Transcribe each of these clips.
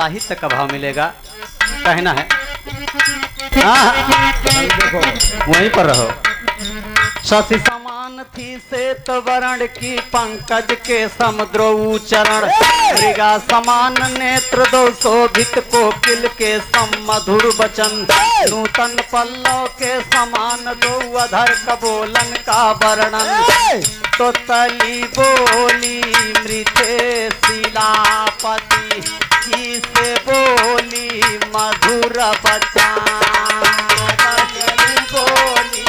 साहित्य का भाव मिलेगा। कहना है देखो वहीं पर रहो। शशि समान थी श्वेत वर्ण की पंकज के समुद्रो चरण, मृगा समान नेत्र दो शोभित कोकिल के मधुर वचन, नूतन पल्लव के समान दो अधर कबोलन का वर्णन, तो तली बोली मृते शिलापति की से बोली मधुर वचन, बोली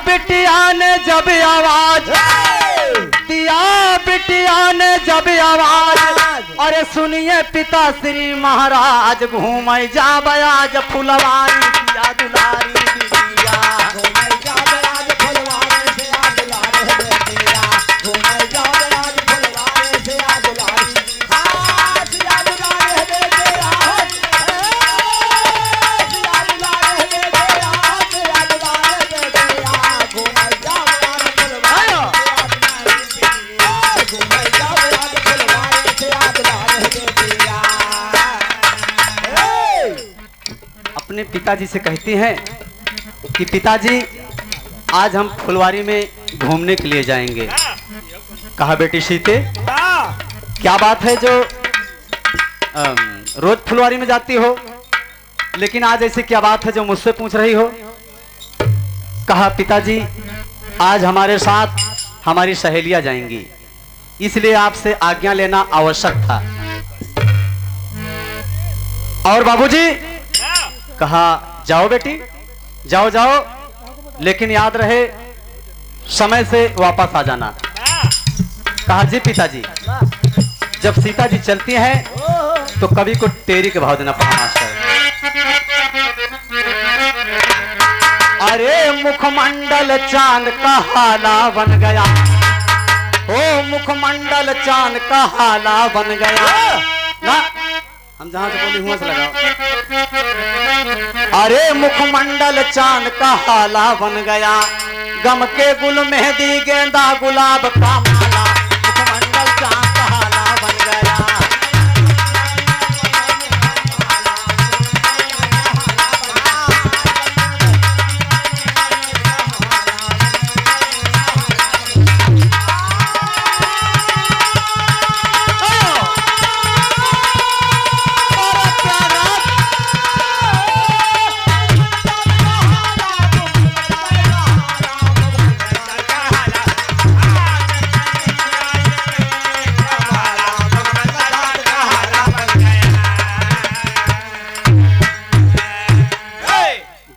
बिटिया ने जब आवाज दिया, बिटिया ने जब आवाज, अरे सुनिए पिता श्री महाराज, घूम जा बयाज फुलवारी पिया दुलारी बिटिया, घूम जा बयाज फुलवारी पिया दुलारी बिटिया, घूम जा बयाज फुलवारी पिया दुलारी, हाँ पिया दुलारी बिटिया, पिया दुलारी बिटिया, पिया दुलारी बिटिया, घूम जा बयाज फुलवारी, घूम जा बयाज फुलवारी पिया दुलारी बिटिया। अपने पिताजी से कहती हैं कि पिताजी आज हम फुलवारी में घूमने के लिए जाएंगे। कहा बेटी सीते क्या बात है जो रोज फुलवारी में जाती हो, लेकिन आज ऐसी क्या बात है जो मुझसे पूछ रही हो। कहा पिताजी आज हमारे साथ हमारी सहेलियां जाएंगी, इसलिए आपसे आज्ञा लेना आवश्यक था। और बाबूजी कहा जाओ बेटी जाओ जाओ, लेकिन याद रहे समय से वापस आ जाना। कहा जी पिताजी, जब सीता जी चलती हैं तो कवि को तेरी के भाव देना पड़ा मास्टर। अरे मुखमंडल चांद का हाला बन गया, ओ मुखमंडल चांद का हाला बन गया ना, हम जहां से बोली हुआ से लगाओ। अरे मुखमंडल चांद का हाला बन गया, गम के गुल मेहंदी गेंदा गुलाब का माला, मुखमंडल चांद का हाला बन गया।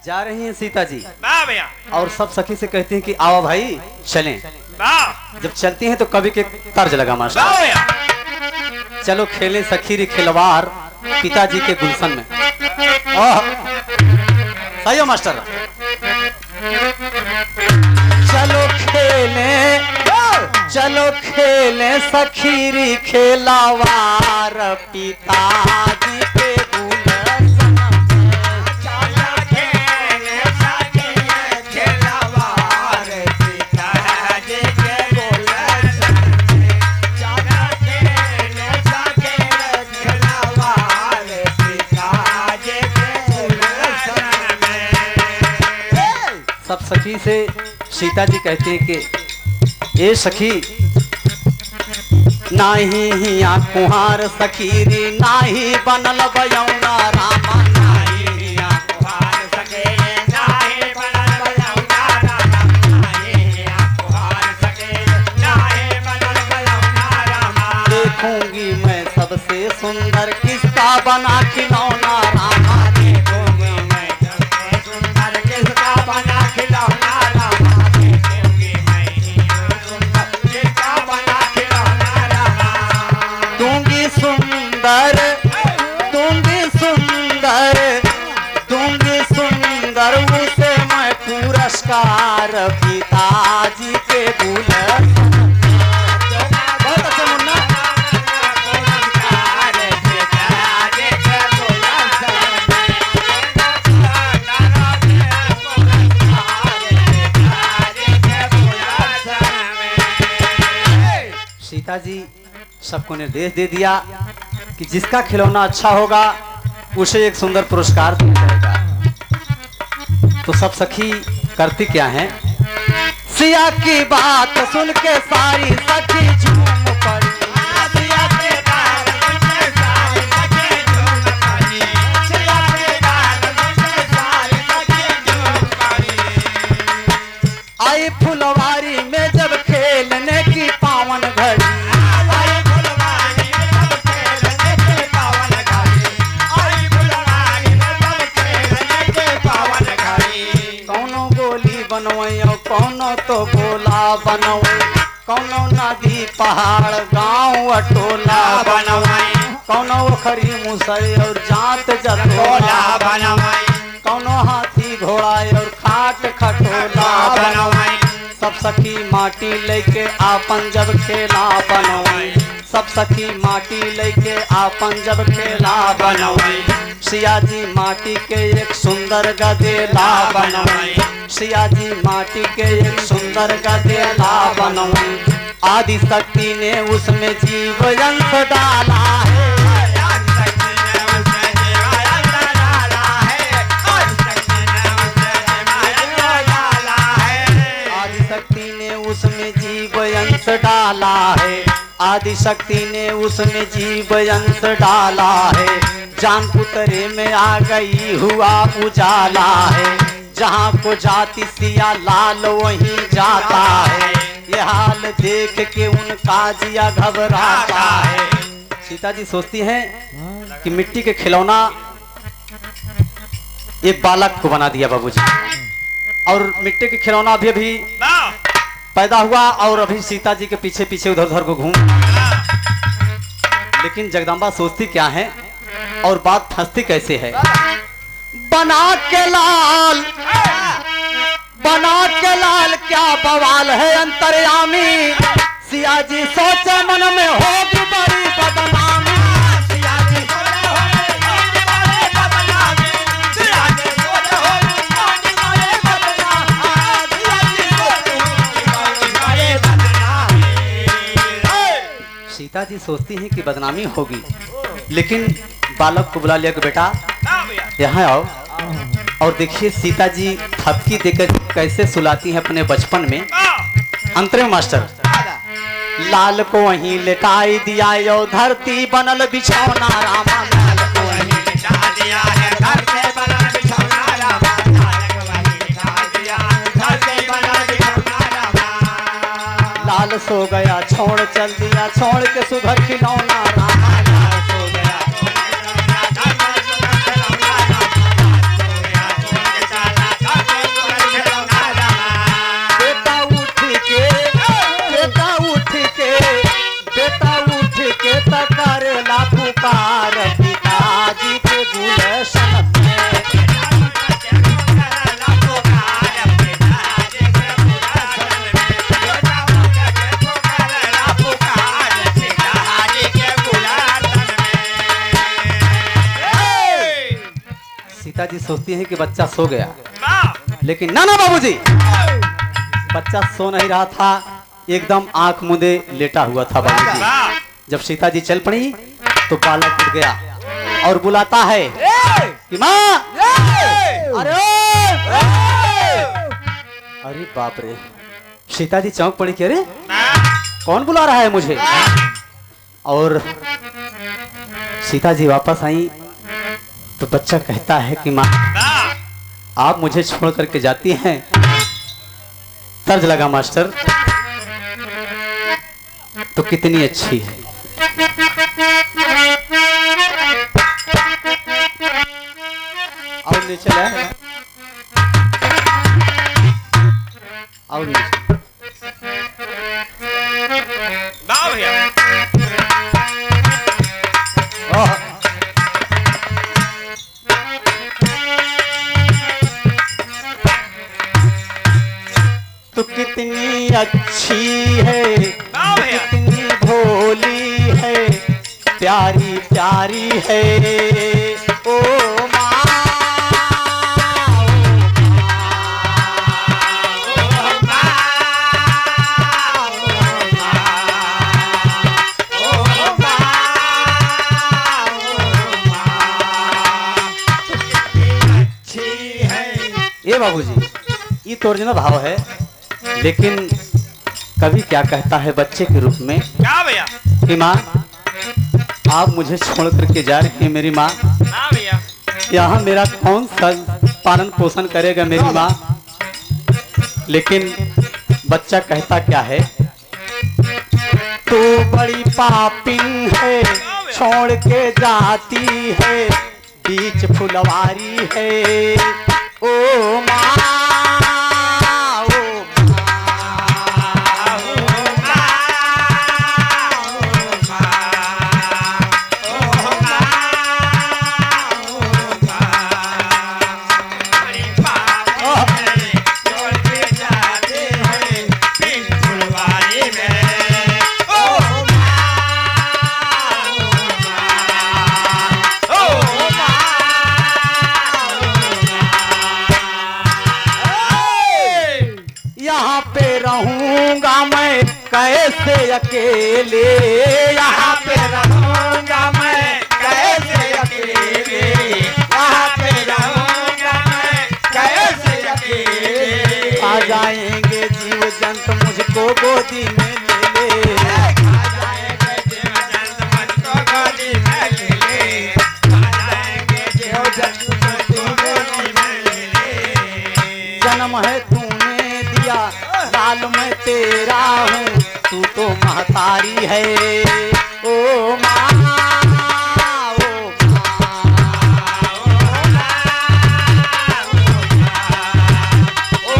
जा रही हैं सीता जी और सब सखी से कहती हैं कि आओ भाई चलें। जब चलती हैं तो कवि के तर्ज लगा मास्टर, चलो खेलें सखी रे खिलवाड़ पिताजी के गुलशन में। सही हो मास्टर, चलो खेलें सखी रे खिलवाड़ पिताजी के सब सखी से सीता जी कहते हैं कि ए सखी नाही हिया कुहार सखी रे नाही बनल बयौना रामा, नाही हिया कुहार सखी रे नाही बनल बयौना रामा, नाही हिया कुहार सखी रे नाही बनल बयौना रामा, देखूंगी मैं सबसे सुंदर किसका बना खिलौना रामा, देखूंगी मैं सबसे सुंदर किसका बना खिलौना रामा, देखूंगी मैं सुंदर किसका बना खिलौना रामा, दूंगी सुंदर उसे मैं पुरस्कार पिताजी के गुलशन। बहुत अच्छा मुन्ना, सीता जी सबको निर्देश दे दिया कि जिसका खिलौना अच्छा होगा उसे एक सुंदर पुरस्कार दिया जाएगा। तो सब सखी करती क्या है, सिया की बात सुन के सारी सखी झूम पड़ी। सिया की बात सुन के सारी सखी झूम पड़ी। सिया की बात सुन के सारी सखी झूम पड़ी। आई फुलवारी में जब खेलने की पावन घड़ी। आई फुलवारी में जब खेलने की पावन घड़ी। आई फुलवारी में जब खेलने की पावन घड़ी। कौनो गोली बनवाइयो कौनो तो गोला बनवाई। कौनो नदी पहाड़ गांव अटोला बनवाई। कौनो खरी मुसई और जात जटोला बनवाई। कौनो हाथी घोड़ा और खाट खटोला बनवाई। सब सखी माटी लेके आपन जब खेला बनवाई। सब सखी माटी लेके आपन जब खेला बनवाई। सिया जी माटी के एक सुंदर गदेला बनवाई। सिया जी माटी के एक सुंदर गदेला बनवाई। आदि शक्ति ने उसमें जीव अंश डाला है। आदि शक्ति ने उसमें जीव अंश डाला है। आदि शक्ति ने उसमें जीव अंश डाला है। आदि शक्ति ने उसमें जीव अंश डाला है। आदि शक्ति ने उसमें जीव अंश डाला है। जान पुतरे में आ गई हुआ उजाला है। जहाँ को जाति सिया लाल वहीं जाता है। ये हाल देख के उनका जिया घबराता है। सीता जी सोचती हैं कि मिट्टी के खिलौना एक बालक को बना दिया बाबूजी, और मिट्टी के खिलौना अभी अभी पैदा हुआ और अभी सीता जी के पीछे पीछे उधर उधर को घूम। लेकिन जगदम्बा सोचती क्या है और बात फंसती कैसे है। बना के लाल क्या बवाल है अंतर्यामी। सिया जी सोचे मन में होगी बड़ी बदनामी। सिया जी सोचे होगी बड़ी बदनामी। सिया जी सोचे होगी बड़ी बदनामी। सिया जी सोचे होगी बड़ी बदनामी। सीता जी सोचती हैं कि बदनामी होगी, लेकिन बालक को बुला लिया कि बेटा यहाँ आओ। और देखिए सीता जी थपकी देकर कैसे सुलाती हैं अपने बचपन में। अंतरे मास्टर लाल को वहीं लेटाई दिया यो धरती बनल बिछौना रामा। लाल को वहीं लिटा दिया है धरती बनल बिछौना रामा। लाल को वहीं लिटा दिया धरती बनल बिछौना रामा। लाल सो गया छोड़ चल दिया छोड़ के सुधर खिलौना रामा। लाल सो गया पुकार पिताजी के गुलशन में। सीता जी सोचती हैं कि बच्चा सो गया, लेकिन ना बाबूजी, बच्चा सो नहीं रहा था, एकदम आंख मूंदे लेटा हुआ था बाबूजी। जब सीता जी चल पड़ी तो बालक उठ गया और बुलाता है कि माँ। अरे बाप रे, सीता जी चौंक पड़ी कि अरे कौन बुला रहा है मुझे। और सीता जी वापस आई तो बच्चा कहता है कि माँ आप मुझे छोड़ करके जाती हैं। तर्ज लगा मास्टर तो कितनी अच्छी है। और नीचे ले और नीचे तो कितनी अच्छी है, कितनी भोली है, प्यारी प्यारी है ओ माँ। ये बाबूजी, ये तो ओरिजिनल भाव है, लेकिन कवि क्या कहता है बच्चे के रूप में? क्या भैया? कि माँ आप मुझे छोड़ करके जा रही हैं मेरी माँ। हाँ भैया। यहाँ मेरा कौन सा पालन पोषण करेगा मेरी माँ? लेकिन बच्चा कहता क्या है? तू बड़ी पापिन है, छोड़ के जाती है, बीच फुलवारी है। ओ माँ, यहाँ पे रहूंगा मैं कैसे अकेले, यहाँ पे रहूंगा मैं कैसे अकेले, यहाँ पे रहूंगा मैं कैसे अकेले। आ जाएंगे जीव जंतु मुझको गोदी में ले ले, आ जाएंगे जीव जंतु मुझको गोदी में ले ले, आ जाएंगे जीव जंतु मुझको गोदी में ले ले। जन्म है तूने दिया, लाल मैं तेरा हूँ, तू तो महतारी है। ओ माँ, ओ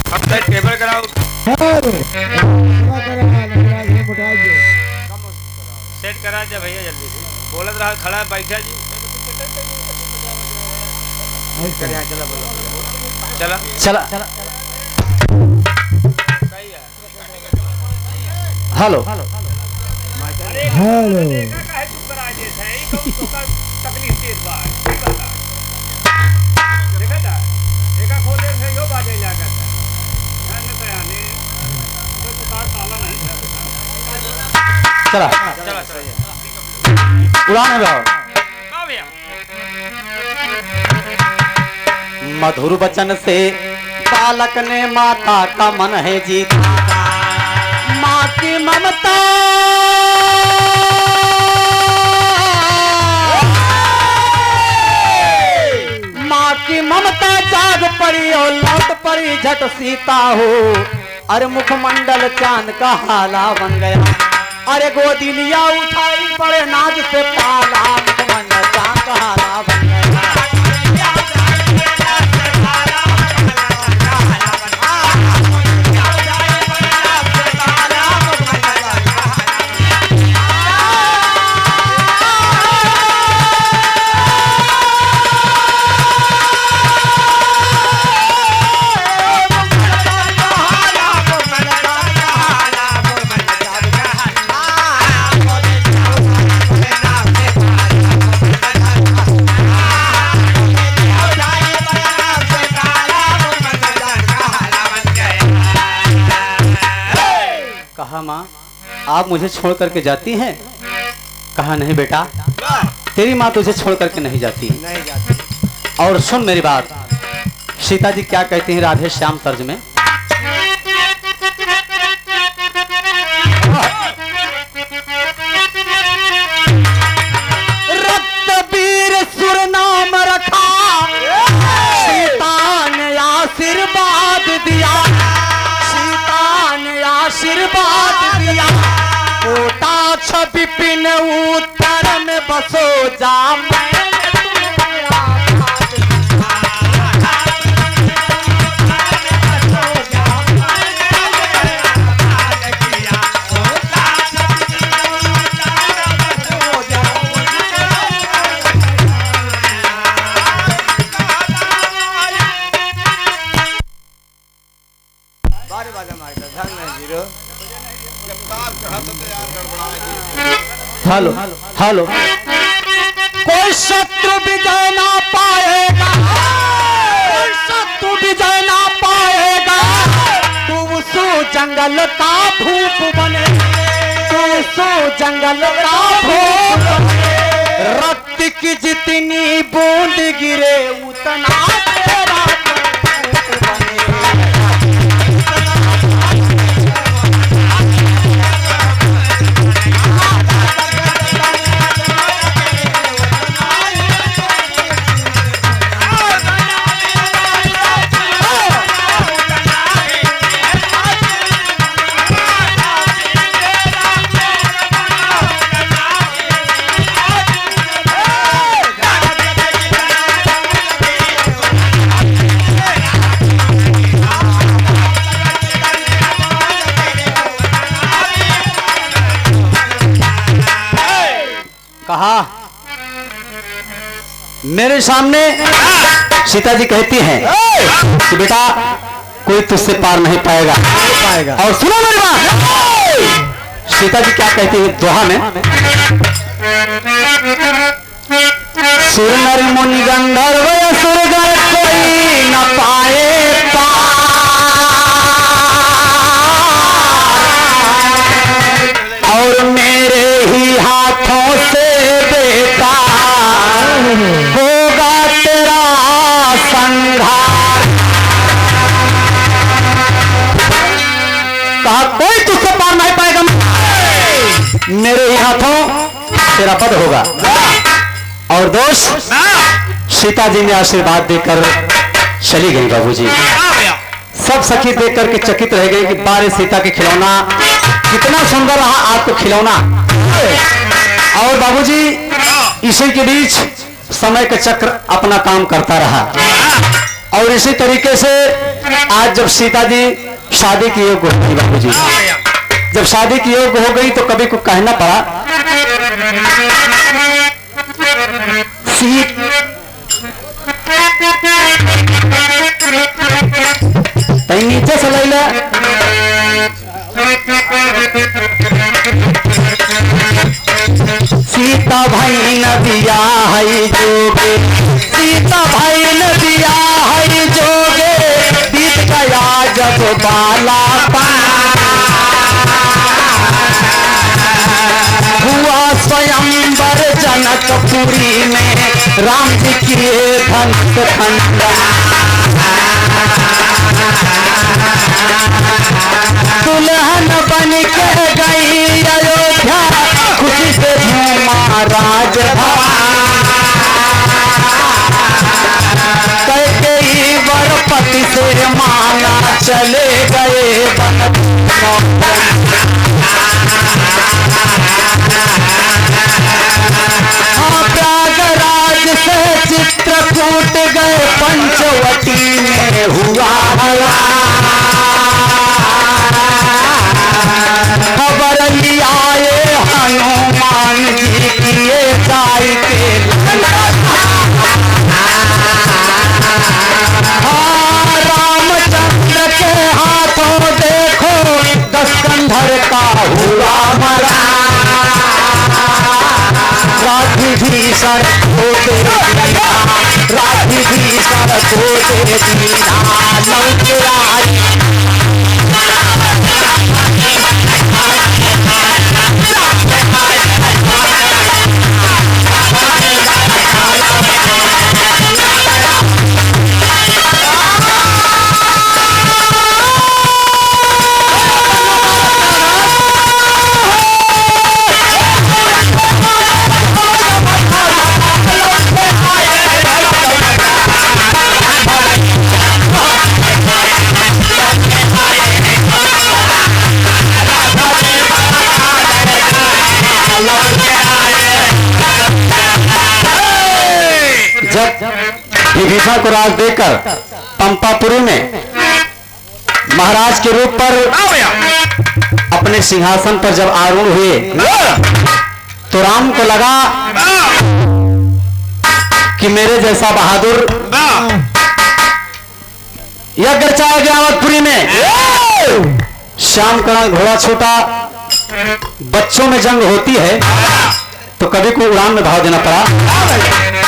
अब तक टेबल कराओ। सेट करा दे भैया जल्दी से। बोलत रहा खड़ा बैठा जी। चला चला चला। हेलो हेलो चला चला उड़ान लगाओ। हाँ भैया। मधुर वचन से बालक ने माता का मन है जीता, माँ की ममता माँ की ममता जाग पड़ी और लौट पड़ी झट सीता हो। अरे मुखमंडल चांद का हाला बन गया, अरे गोदी लिया उठाई बड़े नाज से पाला, मुखमंडल चांद का हाला बन गया। कहा माँ आप मुझे छोड़ करके जाती हैं? कहा नहीं बेटा, तेरी माँ तुझे छोड़ करके नहीं जाती। नहीं जाती। और सुन मेरी बात, सीता जी क्या कहती हैं राधे श्याम तर्ज में? रक्तबीर सुर नाम रखा, सीता ने आशीर्वाद दिया, सीता ने आशीर्वाद दिया। कोटाक्ष विपिन उत्तर में बसो जा, हेलो हेलो, कोई शत्रु विजय ना पाएगा, कोई शत्रु जंगल का भूप बने, तू सो जंगल का भूप बने, रक्त की जितनी बूंद गिरे उतना तेरा भूप बने। कहा मेरे सामने सीता जी कहती हैं कि बेटा कोई तुझसे पार नहीं पाएगा, और सुनो मेरी बात, सीता जी क्या कहती है दोहा में, सुर नर मुनि गंधर्व असुर गण कोई न पाए पार, और मेरे ही हाथों से बेटा होगा तेरा संहार। कहा कोई तुझसे पार नहीं पाएगा, मेरे ही हाथों तेरा पद होगा। और दोस्त सीता जी ने आशीर्वाद देकर चली गई बाबूजी। सब सखी देख करके चकित रह गई कि बारे सीता के खिलौना कितना सुंदर रहा आज तो खिलौना। और बाबूजी इसी के बीच समय का चक्र अपना काम करता रहा, और इसी तरीके से आज जब सीता जी शादी की योग्य हो गई बाबूजी, जब शादी की योग्य हो गई तो कभी को कहना पड़ा नीचे से ले सीता भाई नदिया है जोगे, सीता भाई नदिया है जोगे, बीत गया जब बाला हुआ स्वयंवर जनकपुरी में, राम जी किए धनुष खंडन, दुल्हन बन के गई अयोध्या, खुशी से झूमा राजभवन, कैकेयी वरपति से मांगा चले गए प्रयागराज से चित्रकूट गए, पंचवटी में हुआ खबर लियाए हनुमान जी किए जाई के रामचंद्र के हाथों देखो दस्कंधर का हुआ मरा, राधिभीषण को दे दीना, राधिभीषण को दे दीना लौटराज। विभीषण को राज देकर पंपापुरी में महाराज के रूप पर अपने सिंहासन पर जब आरूढ़ हुए तो राम को लगा कि मेरे जैसा बहादुर यज्ञ रचाया गया अवधपुरी में। श्याम करण घोड़ा छोटा, बच्चों में जंग होती है तो कभी को उड़ान में भाव देना पड़ा।